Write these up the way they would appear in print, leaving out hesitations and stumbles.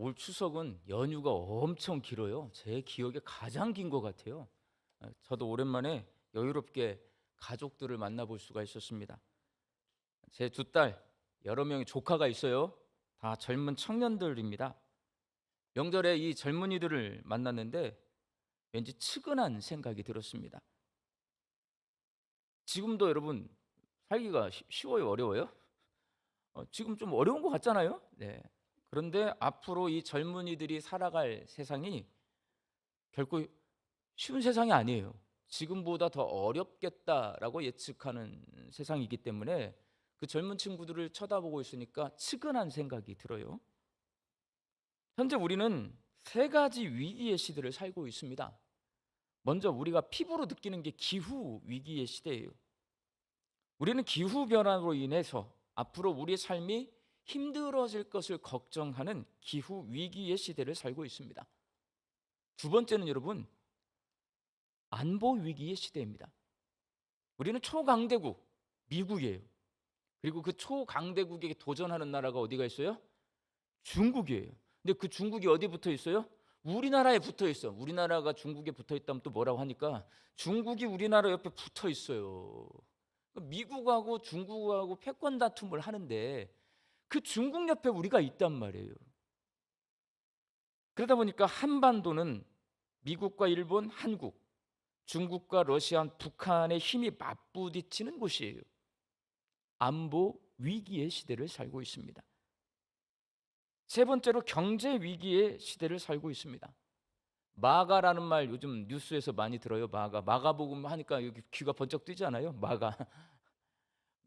올 추석은 연휴가 엄청 길어요. 제 기억에 가장 긴 것 같아요. 저도 오랜만에 여유롭게 가족들을 만나볼 수가 있었습니다. 제 두 딸, 여러 명의 조카가 있어요. 다 젊은 청년들입니다. 명절에 이 젊은이들을 만났는데 왠지 측은한 생각이 들었습니다. 지금도 여러분 살기가 쉬워요, 어려워요? 지금 좀 어려운 것 같잖아요. 네. 그런데 앞으로 이 젊은이들이 살아갈 세상이 결코 쉬운 세상이 아니에요. 지금보다 더 어렵겠다라고 예측하는 세상이기 때문에 그 젊은 친구들을 쳐다보고 있으니까 측은한 생각이 들어요. 현재 우리는 세 가지 위기의 시대를 살고 있습니다. 먼저 우리가 피부로 느끼는 게 기후 위기의 시대예요. 우리는 기후 변화로 인해서 앞으로 우리의 삶이 힘들어질 것을 걱정하는 기후 위기의 시대를 살고 있습니다. 두 번째는 여러분, 안보 위기의 시대입니다. 우리는 초강대국 미국이에요. 그리고 그 초강대국에게 도전하는 나라가 어디가 있어요? 중국이에요. 근데 그 중국이 어디 붙어 있어요? 우리나라에 붙어 있어. 우리나라가 중국에 붙어 있다면 또 뭐라고 하니까 중국이 우리나라 옆에 붙어 있어요. 미국하고 중국하고 패권 다툼을 하는데 그 중국 옆에 우리가 있단 말이에요. 그러다 보니까 한반도는 미국과 일본, 한국, 중국과 러시아, 북한의 힘이 맞부딪히는 곳이에요. 안보 위기의 시대를 살고 있습니다. 세 번째로 경제 위기의 시대를 살고 있습니다. 마가라는 말 요즘 뉴스에서 많이 들어요. 마가복음 하니까 여기 귀가 번쩍 뜨지 않아요? 마가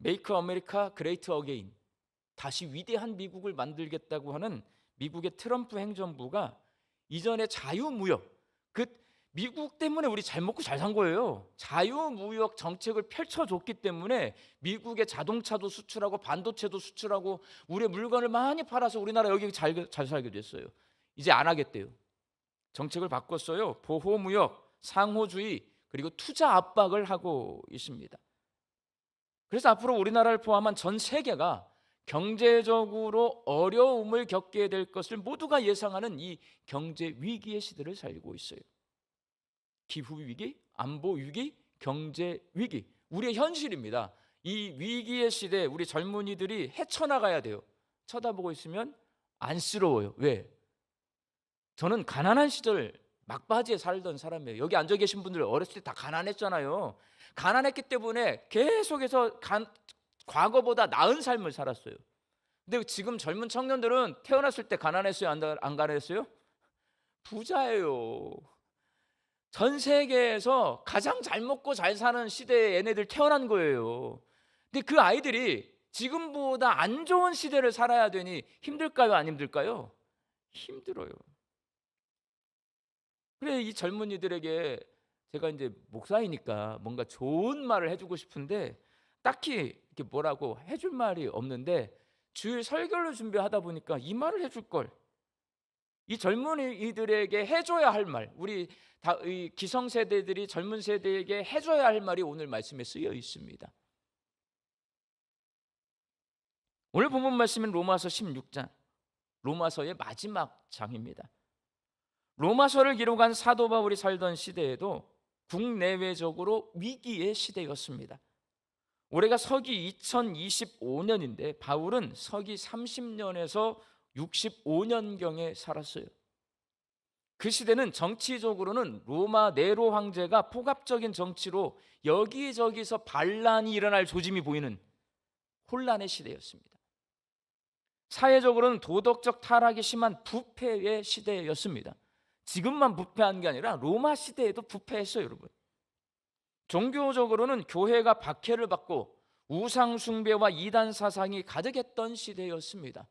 Make America Great Again, 다시 위대한 미국을 만들겠다고 하는 미국의 트럼프 행정부가 이전에 자유무역, 그 미국 때문에 우리 잘 먹고 잘 산 거예요. 자유무역 정책을 펼쳐줬기 때문에 미국의 자동차도 수출하고 반도체도 수출하고 우리의 물건을 많이 팔아서 우리나라 여기 잘 살게 됐어요. 이제 안 하겠대요. 정책을 바꿨어요. 보호무역, 상호주의, 그리고 투자 압박을 하고 있습니다. 그래서 앞으로 우리나라를 포함한 전 세계가 경제적으로 어려움을 겪게 될 것을 모두가 예상하는 이 경제 위기의 시대를 살고 있어요. 기후 위기, 안보 위기, 경제 위기, 우리의 현실입니다. 이 위기의 시대에 우리 젊은이들이 헤쳐나가야 돼요. 쳐다보고 있으면 안쓰러워요. 왜? 저는 가난한 시절 막바지에 살던 사람이에요. 여기 앉아 계신 분들 어렸을 때 다 가난했잖아요. 가난했기 때문에 계속해서 과거보다 나은 삶을 살았어요. 근데 지금 젊은 청년들은 태어났을 때 가난했어요? 안 가난했어요? 부자예요. 전 세계에서 가장 잘 먹고 잘 사는 시대에 얘네들 태어난 거예요. 근데 그 아이들이 지금보다 안 좋은 시대를 살아야 되니 힘들까요? 안 힘들까요? 힘들어요. 그래, 이 젊은이들에게 제가 이제 목사이니까 뭔가 좋은 말을 해주고 싶은데 딱히 이렇게 뭐라고 해줄 말이 없는데 주일 설교를 준비하다 보니까 이 말을 해줄 걸. 이 젊은이들에게 해줘야 할 말, 우리 이 기성세대들이 젊은 세대에게 해줘야 할 말이 오늘 말씀에 쓰여 있습니다. 오늘 본문 말씀은 로마서 16장, 로마서의 마지막 장입니다. 로마서를 기록한 사도 바울이 살던 시대에도 국내외적으로 위기의 시대였습니다. 올해가 서기 2025년인데 바울은 서기 30년에서 65년경에 살았어요. 그 시대는 정치적으로는 로마 네로 황제가 폭압적인 정치로 여기저기서 반란이 일어날 조짐이 보이는 혼란의 시대였습니다. 사회적으로는 도덕적 타락이 심한 부패의 시대였습니다. 지금만 부패한 게 아니라 로마 시대에도 부패했어요, 여러분. 종교적으로는 교회가 박해를 받고 우상 숭배와 이단 사상이 가득했던 시대였습니다.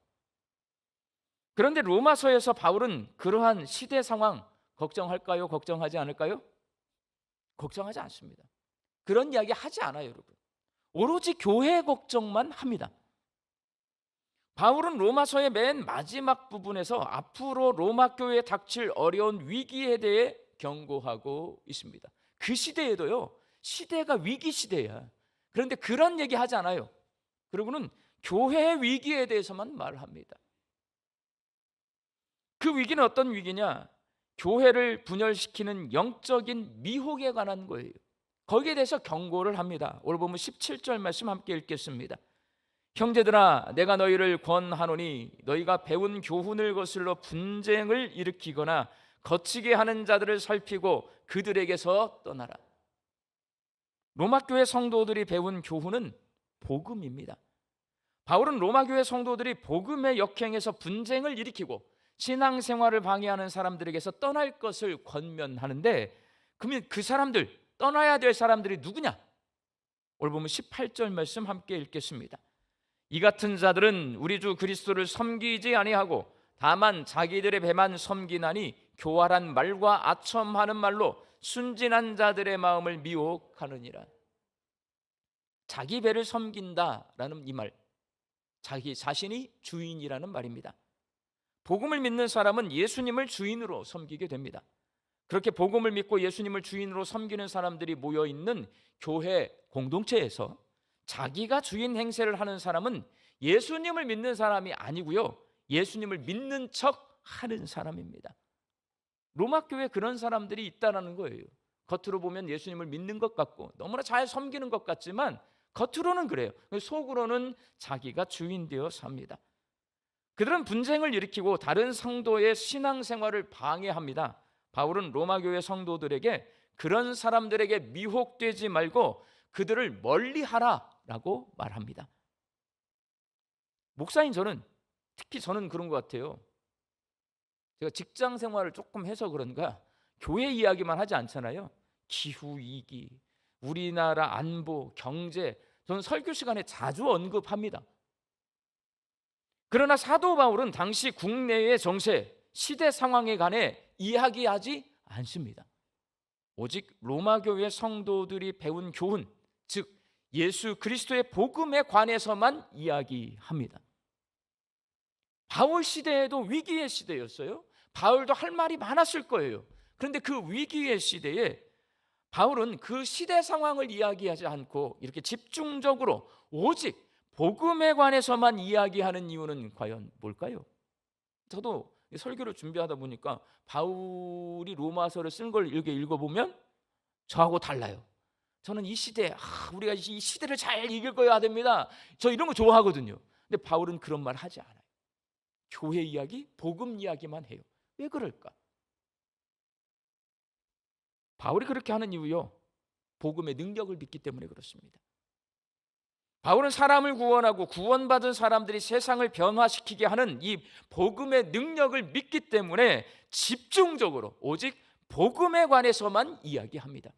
그런데 로마서에서 바울은 그러한 시대 상황 걱정할까요? 걱정하지 않을까요? 걱정하지 않습니다. 그런 이야기 하지 않아요, 여러분. 오로지 교회 걱정만 합니다. 바울은 로마서의 맨 마지막 부분에서 앞으로 로마 교회에 닥칠 어려운 위기에 대해 경고하고 있습니다. 그 시대에도요, 시대가 위기 시대야. 그런데 그런 얘기 하지 않아요. 그리고는 교회의 위기에 대해서만 말합니다. 그 위기는 어떤 위기냐? 교회를 분열시키는 영적인 미혹에 관한 거예요. 거기에 대해서 경고를 합니다. 오늘 보면 17절 말씀 함께 읽겠습니다. 형제들아, 내가 너희를 권하노니 너희가 배운 교훈을 거슬러 분쟁을 일으키거나 거치게 하는 자들을 살피고 그들에게서 떠나라. 로마교회 성도들이 배운 교훈은 복음입니다. 바울은 로마교회 성도들이 복음의 역행에서 분쟁을 일으키고 신앙생활을 방해하는 사람들에게서 떠날 것을 권면하는데, 그러면 그 사람들, 떠나야 될 사람들이 누구냐? 오늘 보면 18절 말씀 함께 읽겠습니다. 이 같은 자들은 우리 주 그리스도를 섬기지 아니하고 다만 자기들의 배만 섬기나니 교활한 말과 아첨하는 말로 순진한 자들의 마음을 미혹하느니라. 자기 배를 섬긴다라는 이 말, 자기 자신이 주인이라는 말입니다. 복음을 믿는 사람은 예수님을 주인으로 섬기게 됩니다. 그렇게 복음을 믿고 예수님을 주인으로 섬기는 사람들이 모여있는 교회 공동체에서 자기가 주인 행세를 하는 사람은 예수님을 믿는 사람이 아니고요, 예수님을 믿는 척 하는 사람입니다. 로마 교회에 그런 사람들이 있다라는 거예요. 겉으로 보면 예수님을 믿는 것 같고 너무나 잘 섬기는 것 같지만 겉으로는 그래요. 속으로는 자기가 주인 되어 삽니다. 그들은 분쟁을 일으키고 다른 성도의 신앙생활을 방해합니다. 바울은 로마 교회 성도들에게 그런 사람들에게 미혹되지 말고 그들을 멀리하라라고 말합니다. 목사인 저는, 특히 저는 그런 것 같아요. 제가 직장 생활을 조금 해서 그런가 교회 이야기만 하지 않잖아요. 기후위기, 우리나라 안보, 경제, 저는 설교 시간에 자주 언급합니다. 그러나 사도 바울은 당시 국내의 정세, 시대 상황에 관해 이야기하지 않습니다. 오직 로마 교회 성도들이 배운 교훈, 즉 예수 그리스도의 복음에 관해서만 이야기합니다. 바울 시대에도 위기의 시대였어요. 바울도 할 말이 많았을 거예요. 그런데 그 위기의 시대에 바울은 그 시대 상황을 이야기하지 않고 이렇게 집중적으로 오직 복음에 관해서만 이야기하는 이유는 과연 뭘까요? 저도 설교를 준비하다 보니까 바울이 로마서를 쓴 걸 이렇게 읽어보면 저하고 달라요. 저는 이 시대, 우리가 이 시대를 잘 이겨야 됩니다. 저 이런 거 좋아하거든요. 근데 바울은 그런 말 하지 않아요. 교회 이야기, 복음 이야기만 해요. 왜 그럴까? 바울이 그렇게 하는 이유요, 복음의 능력을 믿기 때문에 그렇습니다. 바울은 사람을 구원하고 구원받은 사람들이 세상을 변화시키게 하는 이 복음의 능력을 믿기 때문에 집중적으로 오직 복음에 관해서만 이야기합니다.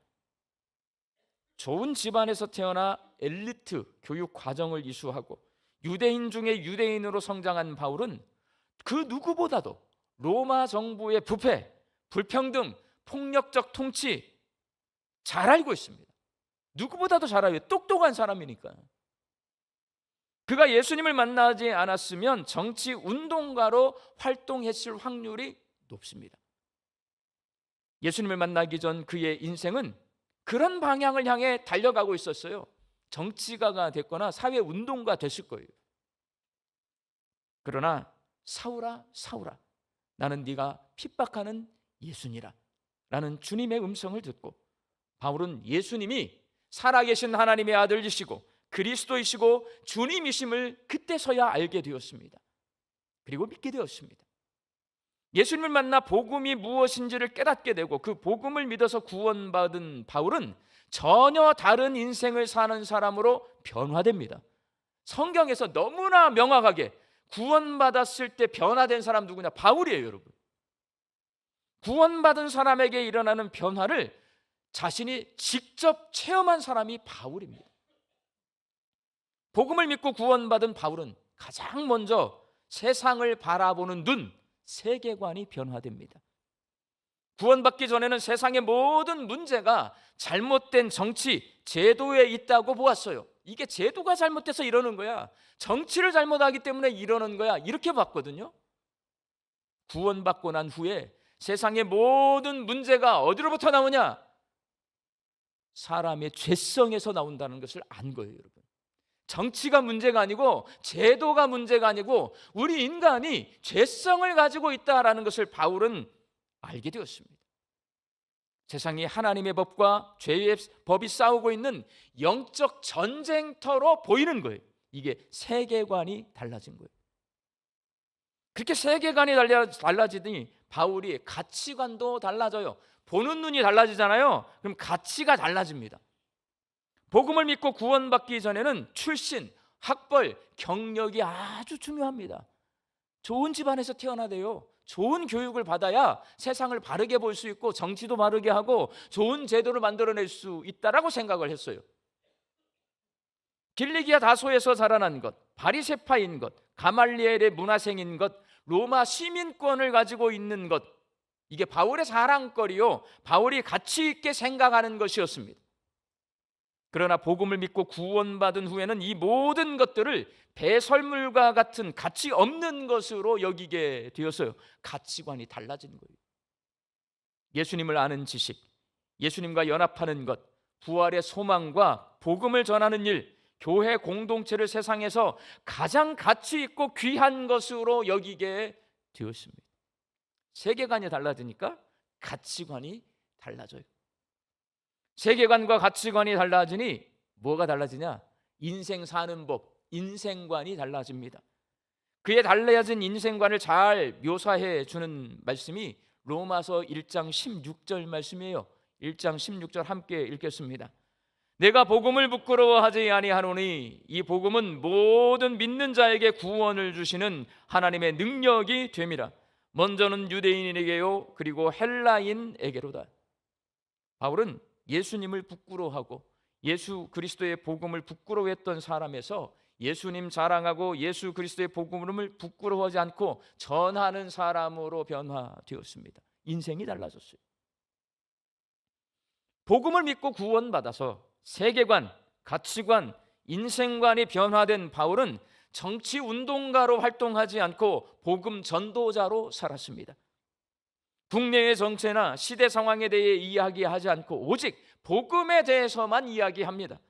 좋은 집안에서 태어나 엘리트 교육 과정을 이수하고 유대인 중에 유대인으로 성장한 바울은 그 누구보다도 로마 정부의 부패, 불평등, 폭력적 통치 잘 알고 있습니다. 누구보다도 잘 알아요. 똑똑한 사람이니까. 그가 예수님을 만나지 않았으면 정치 운동가로 활동했을 확률이 높습니다. 예수님을 만나기 전 그의 인생은 그런 방향을 향해 달려가고 있었어요. 정치가가 됐거나 사회 운동가 됐을 거예요. 그러나 사울아, 사울아, 나는 네가 핍박하는 예수니라 라는 주님의 음성을 듣고 바울은 예수님이 살아계신 하나님의 아들이시고 그리스도이시고 주님이심을 그때서야 알게 되었습니다. 그리고 믿게 되었습니다. 예수님을 만나 복음이 무엇인지를 깨닫게 되고 그 복음을 믿어서 구원받은 바울은 전혀 다른 인생을 사는 사람으로 변화됩니다. 성경에서 너무나 명확하게 구원받았을 때 변화된 사람 누구냐? 바울이에요, 여러분. 구원받은 사람에게 일어나는 변화를 자신이 직접 체험한 사람이 바울입니다. 복음을 믿고 구원받은 바울은 가장 먼저 세상을 바라보는 눈, 세계관이 변화됩니다. 구원받기 전에는 세상의 모든 문제가 잘못된 정치, 제도에 있다고 보았어요. 이게 제도가 잘못돼서 이러는 거야, 정치를 잘못하기 때문에 이러는 거야, 이렇게 봤거든요. 구원받고 난 후에 세상의 모든 문제가 어디로부터 나오냐? 사람의 죄성에서 나온다는 것을 안 거예요, 여러분. 정치가 문제가 아니고 제도가 문제가 아니고 우리 인간이 죄성을 가지고 있다라는 것을 바울은 알게 되었습니다. 세상이 하나님의 법과 죄의 법이 싸우고 있는 영적 전쟁터로 보이는 거예요. 이게 세계관이 달라진 거예요. 그렇게 세계관이 달라지더니 바울이 가치관도 달라져요. 보는 눈이 달라지잖아요. 그럼 가치가 달라집니다. 복음을 믿고 구원받기 전에는 출신, 학벌, 경력이 아주 중요합니다. 좋은 집안에서 태어나대요. 좋은 교육을 받아야 세상을 바르게 볼 수 있고 정치도 바르게 하고 좋은 제도를 만들어낼 수 있다라고 생각을 했어요. 길리기아 다소에서 자라난 것, 바리새파인 것, 가말리엘의 문화생인 것, 로마 시민권을 가지고 있는 것, 이게 바울의 자랑거리요, 바울이 가치 있게 생각하는 것이었습니다. 그러나 복음을 믿고 구원받은 후에는 이 모든 것들을 배설물과 같은 가치 없는 것으로 여기게 되었어요. 가치관이 달라진 거예요. 예수님을 아는 지식, 예수님과 연합하는 것, 부활의 소망과 복음을 전하는 일, 교회 공동체를 세상에서 가장 가치 있고 귀한 것으로 여기게 되었습니다. 세계관이 달라지니까 가치관이 달라져요. 세계관과 가치관이 달라지니 뭐가 달라지냐? 인생 사는 법, 인생관이 달라집니다. 그의 달라진 인생관을 잘 묘사해 주는 말씀이 로마서 1장 16절 말씀이에요. 1장 16절 함께 읽겠습니다. 내가 복음을 부끄러워하지 아니하노니 이 복음은 모든 믿는 자에게 구원을 주시는 하나님의 능력이 됨이라. 먼저는 유대인에게요 그리고 헬라인에게로다. 바울은 예수님을 부끄러워하고 예수 그리스도의 복음을 부끄러워했던 사람에서 예수님 자랑하고 예수 그리스도의 복음을 부끄러워하지 않고 전하는 사람으로 변화되었습니다. 인생이 달라졌어요. 복음을 믿고 구원받아서 세계관, 가치관, 인생관이 변화된 바울은 정치 운동가로 활동하지 않고 복음 전도자로 살았습니다. 국내의 정체나 시대 상황에 대해 이야기하지 않고 오직 복음에 대해서만 이야기합니다.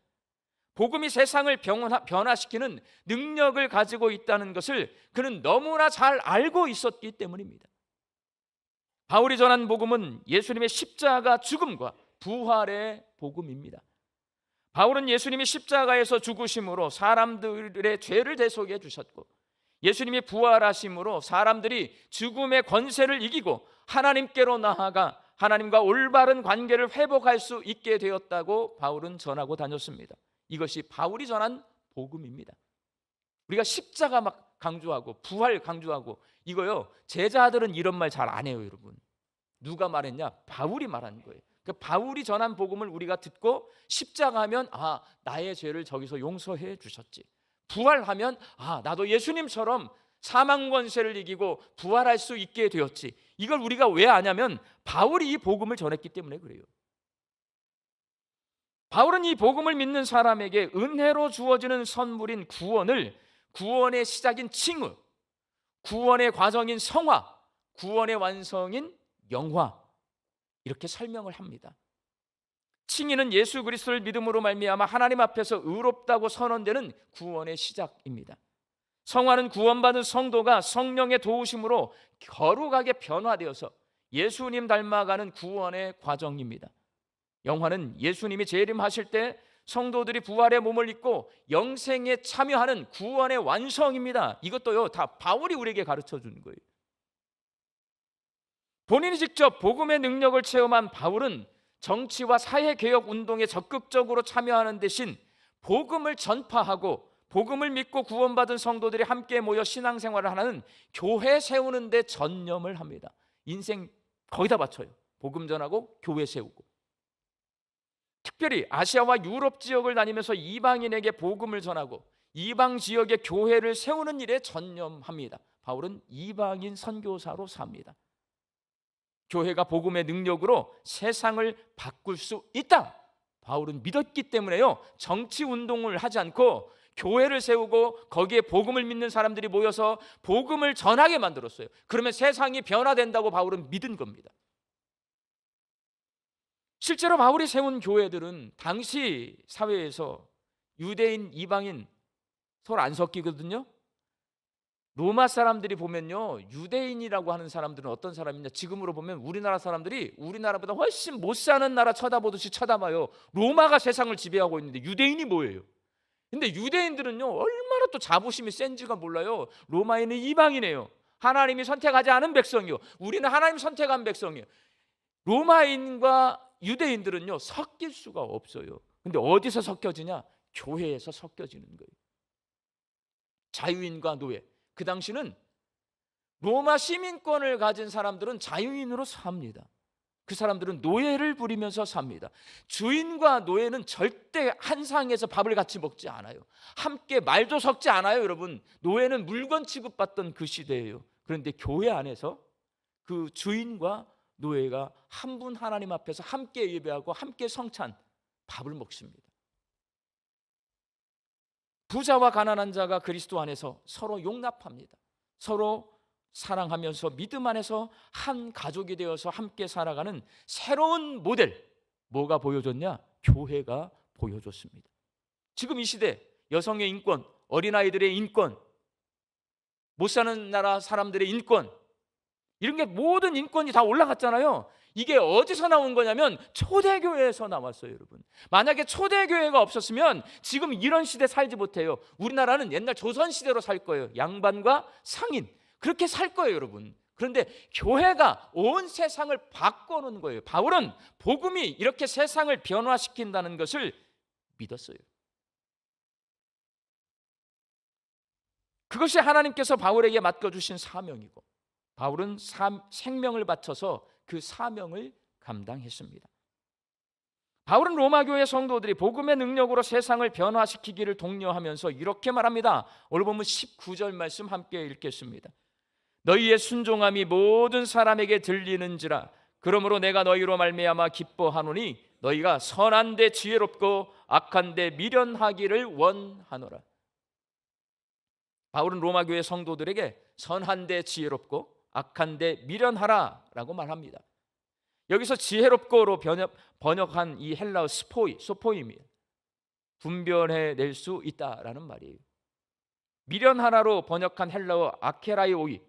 복음이 세상을 변화시키는 능력을 가지고 있다는 것을 그는 너무나 잘 알고 있었기 때문입니다. 바울이 전한 복음은 예수님의 십자가 죽음과 부활의 복음입니다. 바울은 예수님이 십자가에서 죽으심으로 사람들의 죄를 대속해 주셨고 예수님이 부활하심으로 사람들이 죽음의 권세를 이기고 하나님께로 나아가 하나님과 올바른 관계를 회복할 수 있게 되었다고 바울은 전하고 다녔습니다. 이것이 바울이 전한 복음입니다. 우리가 십자가 막 강조하고 부활 강조하고 이거요, 제자들은 이런 말 잘 안 해요. 여러분, 누가 말했냐? 바울이 말한 거예요. 그러니까 바울이 전한 복음을 우리가 듣고 십자가 하면 나의 죄를 저기서 용서해 주셨지. 부활하면 나도 예수님처럼 사망 권세를 이기고 부활할 수 있게 되었지. 이걸 우리가 왜 아냐면 바울이 이 복음을 전했기 때문에 그래요. 바울은 이 복음을 믿는 사람에게 은혜로 주어지는 선물인 구원을 구원의 시작인 칭의, 구원의 과정인 성화, 구원의 완성인 영화, 이렇게 설명을 합니다. 칭의는 예수 그리스도를 믿음으로 말미암아 하나님 앞에서 의롭다고 선언되는 구원의 시작입니다. 성화는 구원받은 성도가 성령의 도우심으로 거룩하게 변화되어서 예수님 닮아가는 구원의 과정입니다. 영화는 예수님이 재림하실 때 성도들이 부활의 몸을 입고 영생에 참여하는 구원의 완성입니다. 이것도요 다 바울이 우리에게 가르쳐 주는 거예요. 본인이 직접 복음의 능력을 체험한 바울은 정치와 사회개혁 운동에 적극적으로 참여하는 대신 복음을 전파하고 복음을 믿고 구원받은 성도들이 함께 모여 신앙생활을 하는 교회 세우는 데 전념을 합니다. 인생 거의 다 바쳐요. 복음 전하고 교회 세우고. 특별히 아시아와 유럽 지역을 다니면서 이방인에게 복음을 전하고 이방 지역의 교회를 세우는 일에 전념합니다. 바울은 이방인 선교사로 삽니다. 교회가 복음의 능력으로 세상을 바꿀 수 있다, 바울은 믿었기 때문에요, 정치 운동을 하지 않고 교회를 세우고 거기에 복음을 믿는 사람들이 모여서 복음을 전하게 만들었어요. 그러면 세상이 변화된다고 바울은 믿은 겁니다. 실제로 바울이 세운 교회들은 당시 사회에서 유대인, 이방인 서로 안 섞이거든요. 로마 사람들이 보면요, 유대인이라고 하는 사람들은 어떤 사람이냐, 지금으로 보면 우리나라 사람들이 우리나라보다 훨씬 못 사는 나라 쳐다보듯이 쳐다봐요. 로마가 세상을 지배하고 있는데 유대인이 뭐예요? 근데 유대인들은요, 얼마나 또 자부심이 센지가 몰라요. 로마인은 이방인이에요. 하나님이 선택하지 않은 백성이요, 우리는 하나님 선택한 백성이에요. 로마인과 유대인들은요, 섞일 수가 없어요. 근데 어디서 섞여지냐? 교회에서 섞여지는 거예요. 자유인과 노예. 그 당시는 로마 시민권을 가진 사람들은 자유인으로 삽니다. 그 사람들은 노예를 부리면서 삽니다. 주인과 노예는 절대 한 상에서 밥을 같이 먹지 않아요. 함께 말도 섞지 않아요, 여러분. 노예는 물건 취급받던 그 시대예요. 그런데 교회 안에서 그 주인과 노예가 한 분 하나님 앞에서 함께 예배하고 함께 성찬, 밥을 먹습니다. 부자와 가난한 자가 그리스도 안에서 서로 용납합니다. 서로 사랑하면서 믿음 안에서 한 가족이 되어서 함께 살아가는 새로운 모델, 뭐가 보여줬냐? 교회가 보여줬습니다. 지금 이 시대 여성의 인권, 어린아이들의 인권, 못 사는 나라 사람들의 인권, 이런 게 모든 인권이 다 올라갔잖아요. 이게 어디서 나온 거냐면 초대교회에서 나왔어요, 여러분. 만약에 초대교회가 없었으면 지금 이런 시대 살지 못해요. 우리나라는 옛날 조선시대로 살 거예요. 양반과 상인, 그렇게 살 거예요, 여러분. 그런데 교회가 온 세상을 바꿔놓은 거예요. 바울은 복음이 이렇게 세상을 변화시킨다는 것을 믿었어요. 그것이 하나님께서 바울에게 맡겨주신 사명이고, 바울은 생명을 바쳐서 그 사명을 감당했습니다. 바울은 로마 교회 성도들이 복음의 능력으로 세상을 변화시키기를 독려하면서 이렇게 말합니다. 오늘 보면 19절 말씀 함께 읽겠습니다. 너희의 순종함이 모든 사람에게 들리는지라. 그러므로 내가 너희로 말미암아 기뻐하노니 너희가 선한 데 지혜롭고 악한 데 미련하기를 원하노라. 바울은 로마 교회 성도들에게 선한 데 지혜롭고 악한 데 미련하라라고 말합니다. 여기서 지혜롭고로 번역한 이 헬라어 소포임이에요. 분별해낼 수 있다라는 말이에요. 미련하라로 번역한 헬라어 아케라이오이,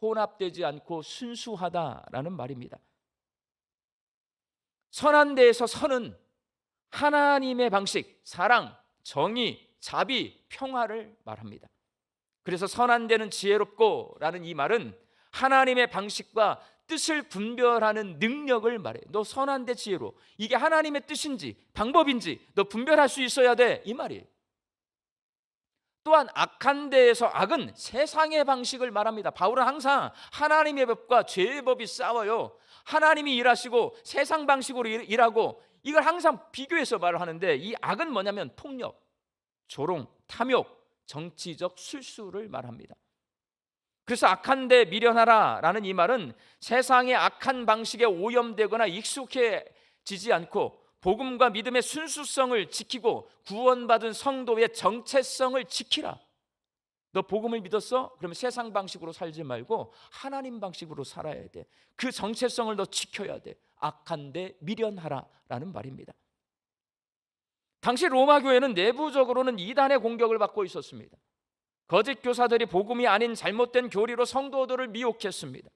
혼합되지 않고 순수하다라는 말입니다. 선한 데에서 선은 하나님의 방식, 사랑, 정의, 자비, 평화를 말합니다. 그래서 선한 데는 지혜롭고라는 이 말은 하나님의 방식과 뜻을 분별하는 능력을 말해. 너 선한 데 지혜로, 이게 하나님의 뜻인지 방법인지 너 분별할 수 있어야 돼, 이 말이에요. 또한 악한 데에서 악은 세상의 방식을 말합니다. 바울은 항상 하나님의 법과 죄의 법이 싸워요. 하나님이 일하시고 세상 방식으로 일하고, 이걸 항상 비교해서 말을 하는데, 이 악은 뭐냐면 폭력, 조롱, 탐욕, 정치적 술수를 말합니다. 그래서 악한 데 미련하라라는 이 말은 세상의 악한 방식에 오염되거나 익숙해지지 않고 복음과 믿음의 순수성을 지키고 구원받은 성도의 정체성을 지키라. 너 복음을 믿었어? 그러면 세상 방식으로 살지 말고 하나님 방식으로 살아야 돼. 그 정체성을 너 지켜야 돼. 악한 데 미련하라라는 말입니다. 당시 로마 교회는 내부적으로는 이단의 공격을 받고 있었습니다. 거짓 교사들이 복음이 아닌 잘못된 교리로 성도들을 미혹했습니다.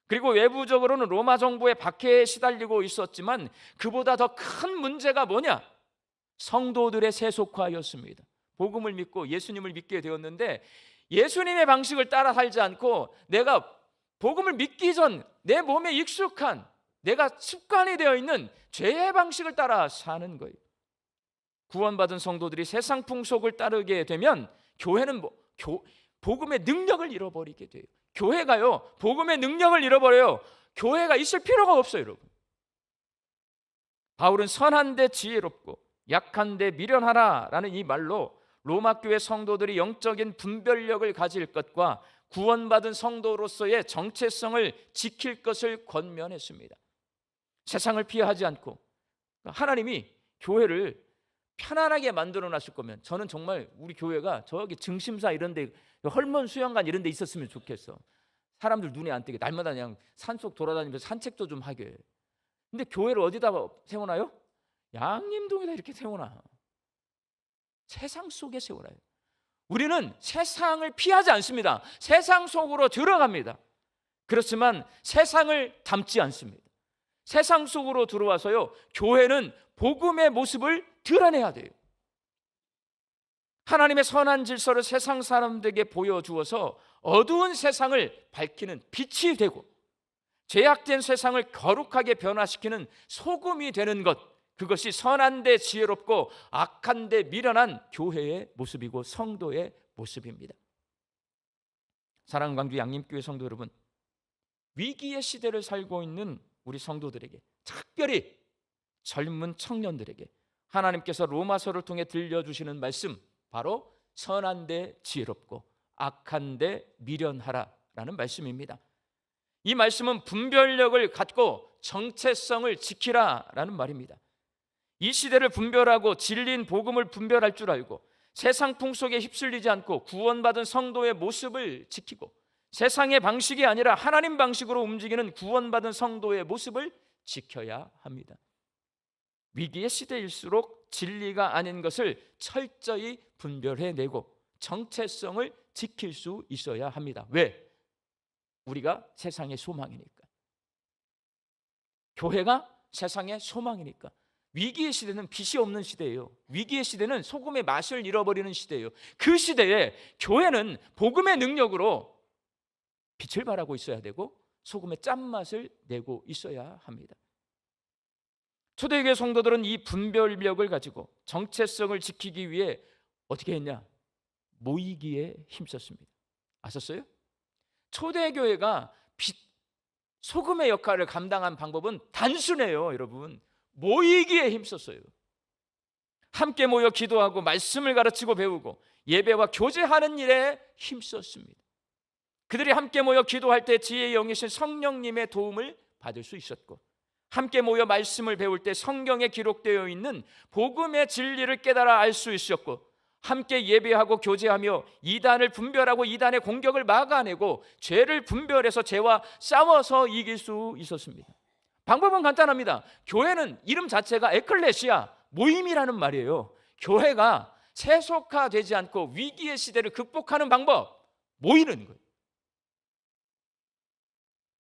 그리고 외부적으로는 로마 정부의 박해에 시달리고 있었지만 그보다 더 큰 문제가 뭐냐? 성도들의 세속화였습니다. 복음을 믿고 예수님을 믿게 되었는데 예수님의 방식을 따라 살지 않고 내가 복음을 믿기 전 내 몸에 익숙한, 내가 습관이 되어 있는 죄의 방식을 따라 사는 거예요. 구원받은 성도들이 세상 풍속을 따르게 되면 교회는 복음의 능력을 잃어버리게 돼요. 교회가요, 복음의 능력을 잃어버려요. 교회가 있을 필요가 없어요, 여러분. 바울은 선한데 지혜롭고 약한데 미련하라라는 이 말로 로마 교회 성도들이 영적인 분별력을 가질 것과 구원받은 성도로서의 정체성을 지킬 것을 권면했습니다. 세상을 피하지 않고 하나님이 교회를 편안하게 만들어 놨을 거면 저는 정말 우리 교회가 저기 증심사 이런 데, 헐몬 수영관 이런 데 있었으면 좋겠어. 사람들 눈에 안 띄게 날마다 그냥 산속 돌아다니면서 산책도 좀 하게. 근데 교회를 어디다 세워놔요? 양림동에다 이렇게 세워놔. 세상 속에 세워놔요. 우리는 세상을 피하지 않습니다. 세상 속으로 들어갑니다. 그렇지만 세상을 닮지 않습니다. 세상 속으로 들어와서요, 교회는 복음의 모습을 드러내야 돼요. 하나님의 선한 질서를 세상 사람들에게 보여주어서 어두운 세상을 밝히는 빛이 되고, 죄악된 세상을 거룩하게 변화시키는 소금이 되는 것, 그것이 선한데 지혜롭고 악한데 미련한 교회의 모습이고 성도의 모습입니다. 사랑하는 광주 양림교회 성도 여러분, 위기의 시대를 살고 있는 우리 성도들에게, 특별히 젊은 청년들에게 하나님께서 로마서를 통해 들려주시는 말씀, 바로 선한데 지혜롭고 악한데 미련하라라는 말씀입니다. 이 말씀은 분별력을 갖고 정체성을 지키라라는 말입니다. 이 시대를 분별하고 진리인 복음을 분별할 줄 알고 세상 풍속에 휩쓸리지 않고 구원받은 성도의 모습을 지키고, 세상의 방식이 아니라 하나님 방식으로 움직이는 구원받은 성도의 모습을 지켜야 합니다. 위기의 시대일수록 진리가 아닌 것을 철저히 분별해내고 정체성을 지킬 수 있어야 합니다. 왜? 우리가 세상의 소망이니까. 교회가 세상의 소망이니까. 위기의 시대는 빛이 없는 시대예요. 위기의 시대는 소금의 맛을 잃어버리는 시대예요. 그 시대에 교회는 복음의 능력으로 빛을 발하고 있어야 되고 소금의 짠맛을 내고 있어야 합니다. 초대교회 성도들은 이 분별력을 가지고 정체성을 지키기 위해 어떻게 했냐? 모이기에 힘썼습니다. 아셨어요? 초대교회가 소금의 역할을 감당한 방법은 단순해요, 여러분. 모이기에 힘썼어요. 함께 모여 기도하고 말씀을 가르치고 배우고 예배와 교제하는 일에 힘썼습니다. 그들이 함께 모여 기도할 때 지혜의 영이신 성령님의 도움을 받을 수 있었고, 함께 모여 말씀을 배울 때 성경에 기록되어 있는 복음의 진리를 깨달아 알 수 있었고, 함께 예배하고 교제하며 이단을 분별하고 이단의 공격을 막아내고 죄를 분별해서 죄와 싸워서 이길 수 있었습니다. 방법은 간단합니다. 교회는 이름 자체가 에클레시아, 모임이라는 말이에요. 교회가 세속화되지 않고 위기의 시대를 극복하는 방법, 모이는 거예요.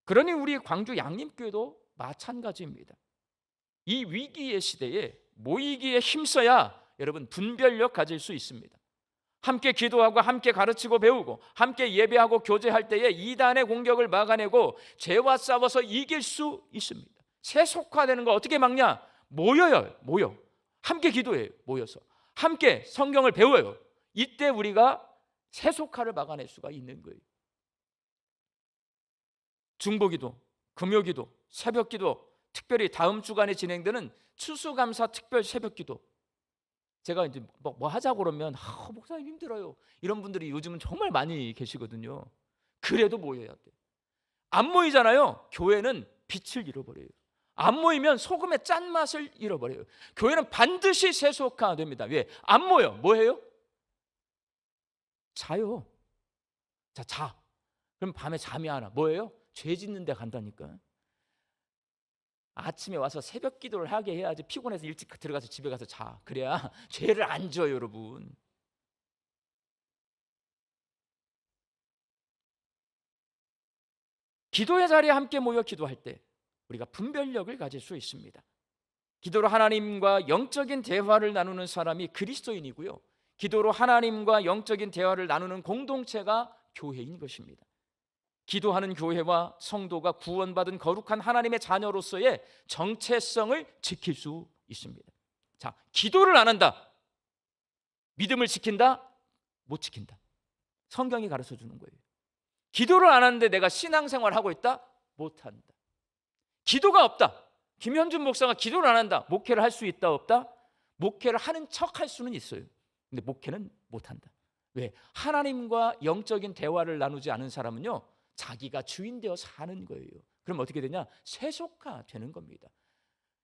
그러니 우리 광주 양림교회도 마찬가지입니다. 이 위기의 시대에 모이기에 힘써야 여러분 분별력 가질 수 있습니다. 함께 기도하고 함께 가르치고 배우고 함께 예배하고 교제할 때에 이단의 공격을 막아내고 죄와 싸워서 이길 수 있습니다. 세속화되는 거 어떻게 막냐? 모여요. 모여. 함께 기도해요. 모여서. 함께 성경을 배워요. 이때 우리가 세속화를 막아낼 수가 있는 거예요. 중보기도, 금요기도, 새벽기도, 특별히 다음 주간에 진행되는 추수감사 특별 새벽기도, 제가 이제 뭐 하자고 그러면 목사님 힘들어요, 이런 분들이 요즘은 정말 많이 계시거든요. 그래도 모여야 돼. 안 모이잖아요. 교회는 빛을 잃어버려요. 안 모이면 소금의 짠맛을 잃어버려요. 교회는 반드시 세속화됩니다. 왜? 안 모여. 뭐해요? 자요. 자. 그럼 밤에 잠이 안 와. 뭐예요? 죄 짓는 데 간다니까. 아침에 와서 새벽 기도를 하게 해야지. 피곤해서 일찍 들어가서 집에 가서 자. 그래야 죄를 안 져요, 여러분. 기도의 자리에 함께 모여 기도할 때 우리가 분별력을 가질 수 있습니다. 기도로 하나님과 영적인 대화를 나누는 사람이 그리스도인이고요, 기도로 하나님과 영적인 대화를 나누는 공동체가 교회인 것입니다. 기도하는 교회와 성도가 구원받은 거룩한 하나님의 자녀로서의 정체성을 지킬 수 있습니다. 자, 기도를 안 한다. 믿음을 지킨다? 못 지킨다. 성경이 가르쳐 주는 거예요. 기도를 안 하는데 내가 신앙생활 하고 있다? 못 한다. 기도가 없다. 김현준 목사가 기도를 안 한다. 목회를 할 수 있다, 없다? 목회를 하는 척 할 수는 있어요. 근데 목회는 못 한다. 왜? 하나님과 영적인 대화를 나누지 않은 사람은요, 자기가 주인 되어 사는 거예요. 그럼 어떻게 되냐? 세속화되는 겁니다.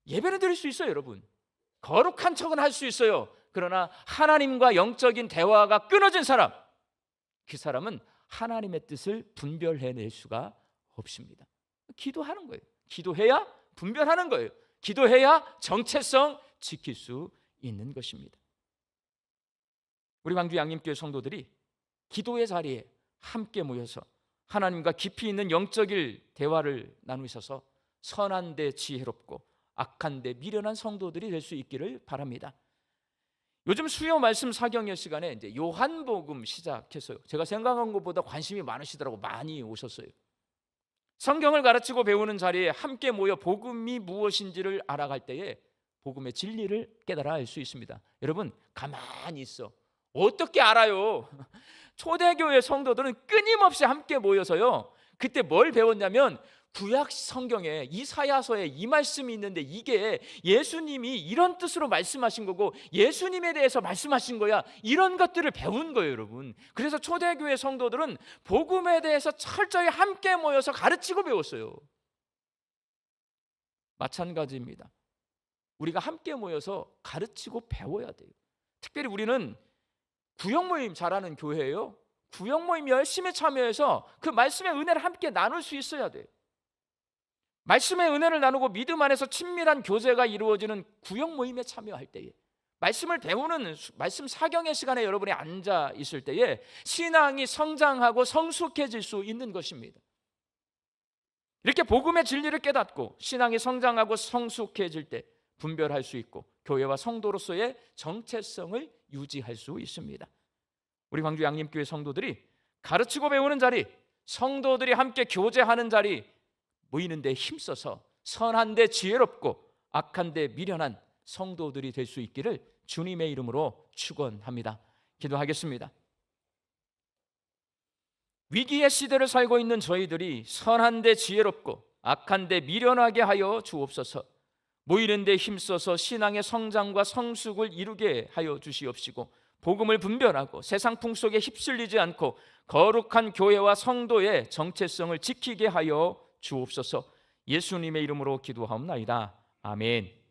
예배는 드릴 수 있어요, 여러분. 거룩한 척은 할 수 있어요. 그러나 하나님과 영적인 대화가 끊어진 사람, 그 사람은 하나님의 뜻을 분별해낼 수가 없습니다. 기도하는 거예요. 기도해야 분별하는 거예요. 기도해야 정체성 지킬 수 있는 것입니다. 우리 광주 양림교회 성도들이 기도의 자리에 함께 모여서 하나님과 깊이 있는 영적인 대화를 나누셔서 선한데 지혜롭고 악한데 미련한 성도들이 될 수 있기를 바랍니다. 요즘 수요 말씀 사경의 시간에 이제 요한복음 시작했어요. 제가 생각한 것보다 관심이 많으시더라고. 많이 오셨어요. 성경을 가르치고 배우는 자리에 함께 모여 복음이 무엇인지를 알아갈 때에 복음의 진리를 깨달아 알 수 있습니다. 여러분, 가만히 있어. 어떻게 알아요? 초대교회 성도들은 끊임없이 함께 모여서요, 그때 뭘 배웠냐면 구약 성경에 이사야서에 이 말씀이 있는데 이게 예수님이 이런 뜻으로 말씀하신 거고 예수님에 대해서 말씀하신 거야, 이런 것들을 배운 거예요, 여러분. 그래서 초대교회 성도들은 복음에 대해서 철저히 함께 모여서 가르치고 배웠어요. 마찬가지입니다. 우리가 함께 모여서 가르치고 배워야 돼요. 특별히 우리는 구역 모임 잘하는 교회예요. 구역 모임 열심히 참여해서 그 말씀의 은혜를 함께 나눌 수 있어야 돼요. 말씀의 은혜를 나누고 믿음 안에서 친밀한 교제가 이루어지는 구역 모임에 참여할 때에, 말씀을 배우는 말씀 사경의 시간에 여러분이 앉아 있을 때에 신앙이 성장하고 성숙해질 수 있는 것입니다. 이렇게 복음의 진리를 깨닫고 신앙이 성장하고 성숙해질 때 분별할 수 있고 교회와 성도로서의 정체성을 유지할 수 있습니다. 우리 광주 양림교회 성도들이 가르치고 배우는 자리, 성도들이 함께 교제하는 자리, 모이는데 힘써서 선한데 지혜롭고 악한데 미련한 성도들이 될 수 있기를 주님의 이름으로 축원합니다. 기도하겠습니다. 위기의 시대를 살고 있는 저희들이 선한데 지혜롭고 악한데 미련하게 하여 주옵소서. 모이는데 힘써서 신앙의 성장과 성숙을 이루게 하여 주시옵시고 복음을 분별하고 세상 풍속에 휩쓸리지 않고 거룩한 교회와 성도의 정체성을 지키게 하여 주옵소서. 예수님의 이름으로 기도하옵나이다. 아멘.